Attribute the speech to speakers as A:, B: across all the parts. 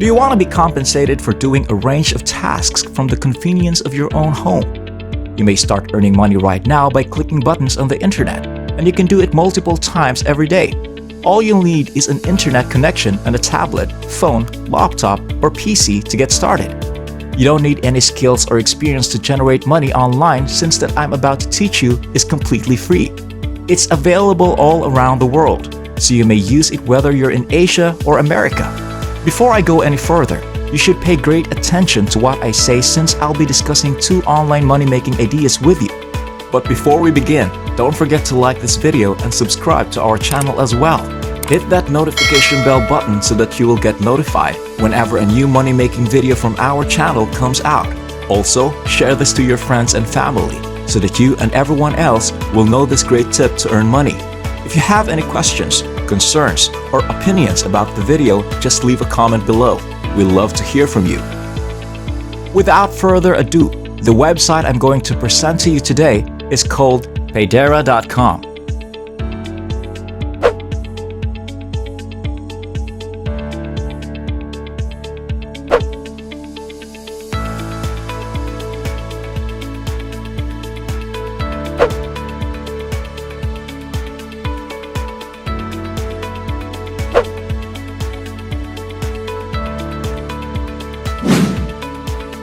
A: Do you want to be compensated for doing a range of tasks from the convenience of your own home? You may start earning money right now by clicking buttons on the internet, and you can do it multiple times every day. All you'll need is an internet connection and a tablet, phone, laptop, or PC to get started. You don't need any skills or experience to generate money online, since that I'm about to teach you is completely free. It's available all around the world, so you may use it whether you're in Asia or America. Before I go any further, you should pay great attention to what I say, since I'll be discussing 2 online money-making ideas with you. But before we begin, don't forget to like this video and subscribe to our channel as well. Hit that notification bell button so that you will get notified whenever a new money-making video from our channel comes out. Also, share this to your friends and family so that you and everyone else will know this great tip to earn money. If you have any questions, concerns, or opinions about the video, just leave a comment below. We'd love to hear from you. Without further ado, the website I'm going to present to you today is called Paidera.com.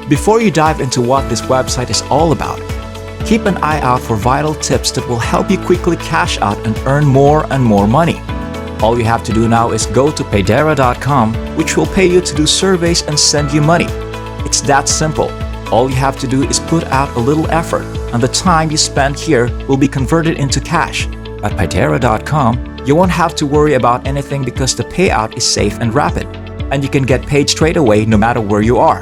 A: Before you dive into what this website is all about, keep an eye out for vital tips that will help you quickly cash out and earn more and more money. All you have to do now is go to Paidera.com, which will pay you to do surveys and send you money. It's that simple. All you have to do is put out a little effort, and the time you spend here will be converted into cash. At Paidera.com, you won't have to worry about anything because the payout is safe and rapid, and you can get paid straight away no matter where you are.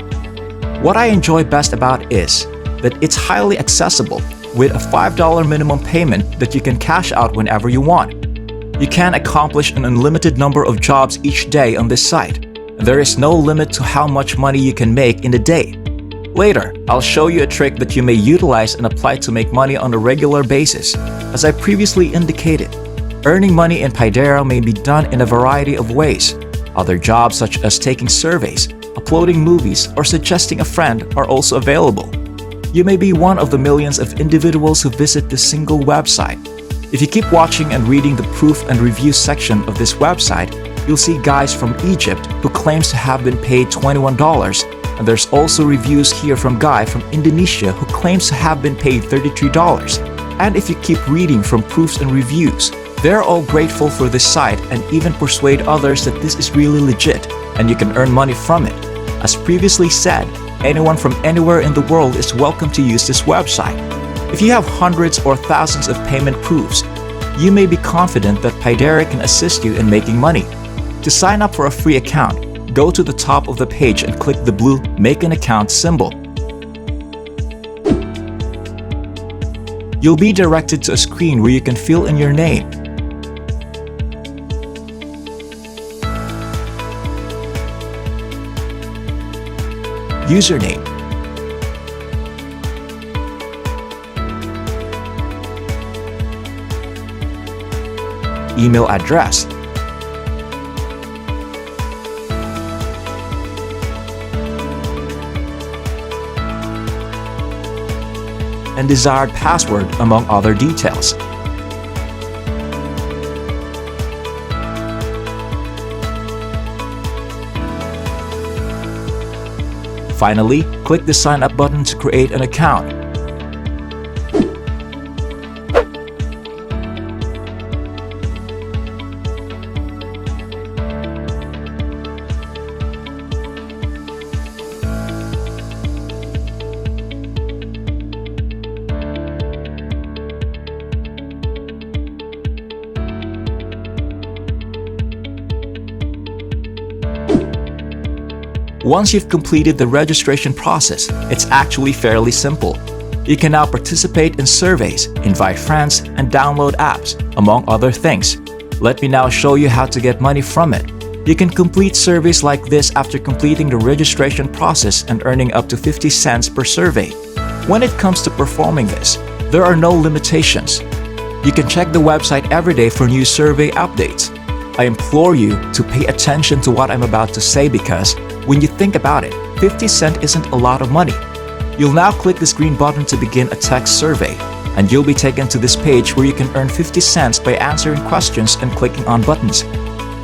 A: What I enjoy best about is that it's highly accessible with a $5 minimum payment that you can cash out whenever you want. You can accomplish an unlimited number of jobs each day on this site. There is no limit to how much money you can make in a day. Later, I'll show you a trick that you may utilize and apply to make money on a regular basis. As I previously indicated, earning money in Paidera may be done in a variety of ways. Other jobs such as taking surveys, uploading movies, or suggesting a friend are also available. You may be one of the millions of individuals who visit this single website. If you keep watching and reading the proof and review section of this website, you'll see guys from Egypt who claims to have been paid $21, and there's also reviews here from guy from Indonesia who claims to have been paid $33. And if you keep reading from proofs and reviews, they're all grateful for this site and even persuade others that this is really legit and you can earn money from it. As previously said, anyone from anywhere in the world is welcome to use this website. If you have hundreds or thousands of payment proofs, you may be confident that Paidera can assist you in making money. To sign up for a free account, go to the top of the page and click the blue Make an Account symbol. You'll be directed to a screen where you can fill in your name, username, email address, and desired password, among other details. Finally, click the Sign Up button to create an account. Once you've completed the registration process, it's actually fairly simple. You can now participate in surveys, invite friends, and download apps, among other things. Let me now show you how to get money from it. You can complete surveys like this after completing the registration process and earning up to 50 cents per survey. When it comes to performing this, there are no limitations. You can check the website every day for new survey updates. I implore you to pay attention to what I'm about to say because, when you think about it, 50 cents isn't a lot of money. You'll now click this green button to begin a text survey, and you'll be taken to this page where you can earn 50 cents by answering questions and clicking on buttons.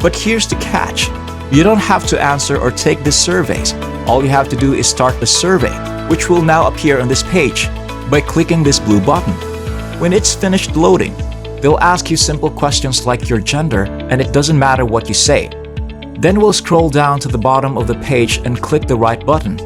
A: But here's the catch. You don't have to answer or take these surveys. All you have to do is start a survey, which will now appear on this page by clicking this blue button. When it's finished loading, they'll ask you simple questions like your gender, and it doesn't matter what you say. Then we'll scroll down to the bottom of the page and click the right button,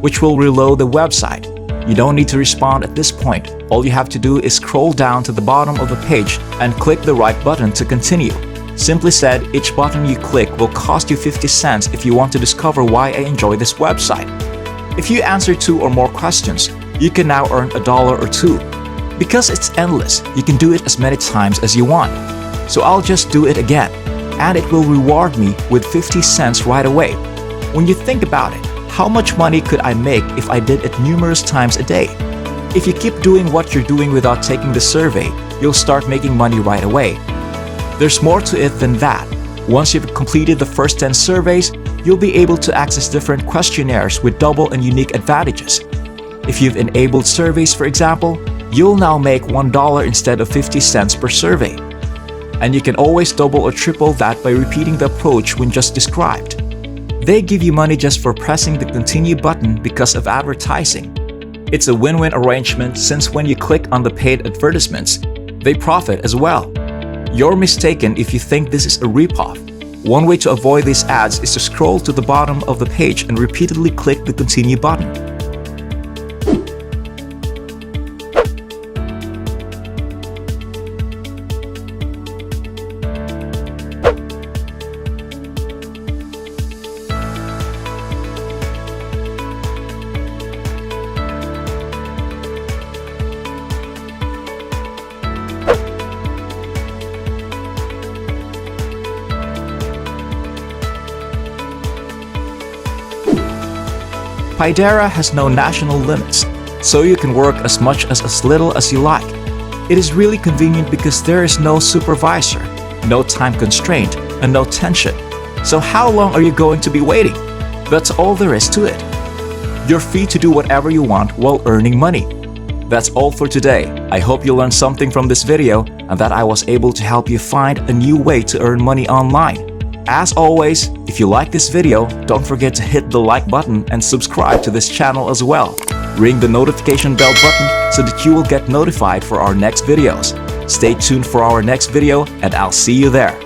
A: which will reload the website. You don't need to respond at this point. All you have to do is scroll down to the bottom of the page and click the right button to continue. Simply said, each button you click will cost you 50 cents if you want to discover why I enjoy this website. If you answer 2 or more questions, you can now earn $1 or $2. Because it's endless, you can do it as many times as you want. So I'll just do it again, and it will reward me with 50 cents right away. When you think about it, how much money could I make if I did it numerous times a day? If you keep doing what you're doing without taking the survey, you'll start making money right away. There's more to it than that. Once you've completed the first 10 surveys, you'll be able to access different questionnaires with double and unique advantages. If you've enabled surveys, for example, you'll now make $1 instead of 50 cents per survey. And you can always double or triple that by repeating the approach when just described. They give you money just for pressing the continue button because of advertising. It's a win-win arrangement since when you click on the paid advertisements, they profit as well. You're mistaken if you think this is a ripoff. One way to avoid these ads is to scroll to the bottom of the page and repeatedly click the continue button. Paidera has no national limits, so you can work as much as little as you like. It is really convenient because there is no supervisor, no time constraint, and no tension. So how long are you going to be waiting? That's all there is to it. You're free to do whatever you want while earning money. That's all for today. I hope you learned something from this video and that I was able to help you find a new way to earn money online. As always, if you like this video, don't forget to hit the like button and subscribe to this channel as well. Ring the notification bell button so that you will get notified for our next videos. Stay tuned for our next video and I'll see you there.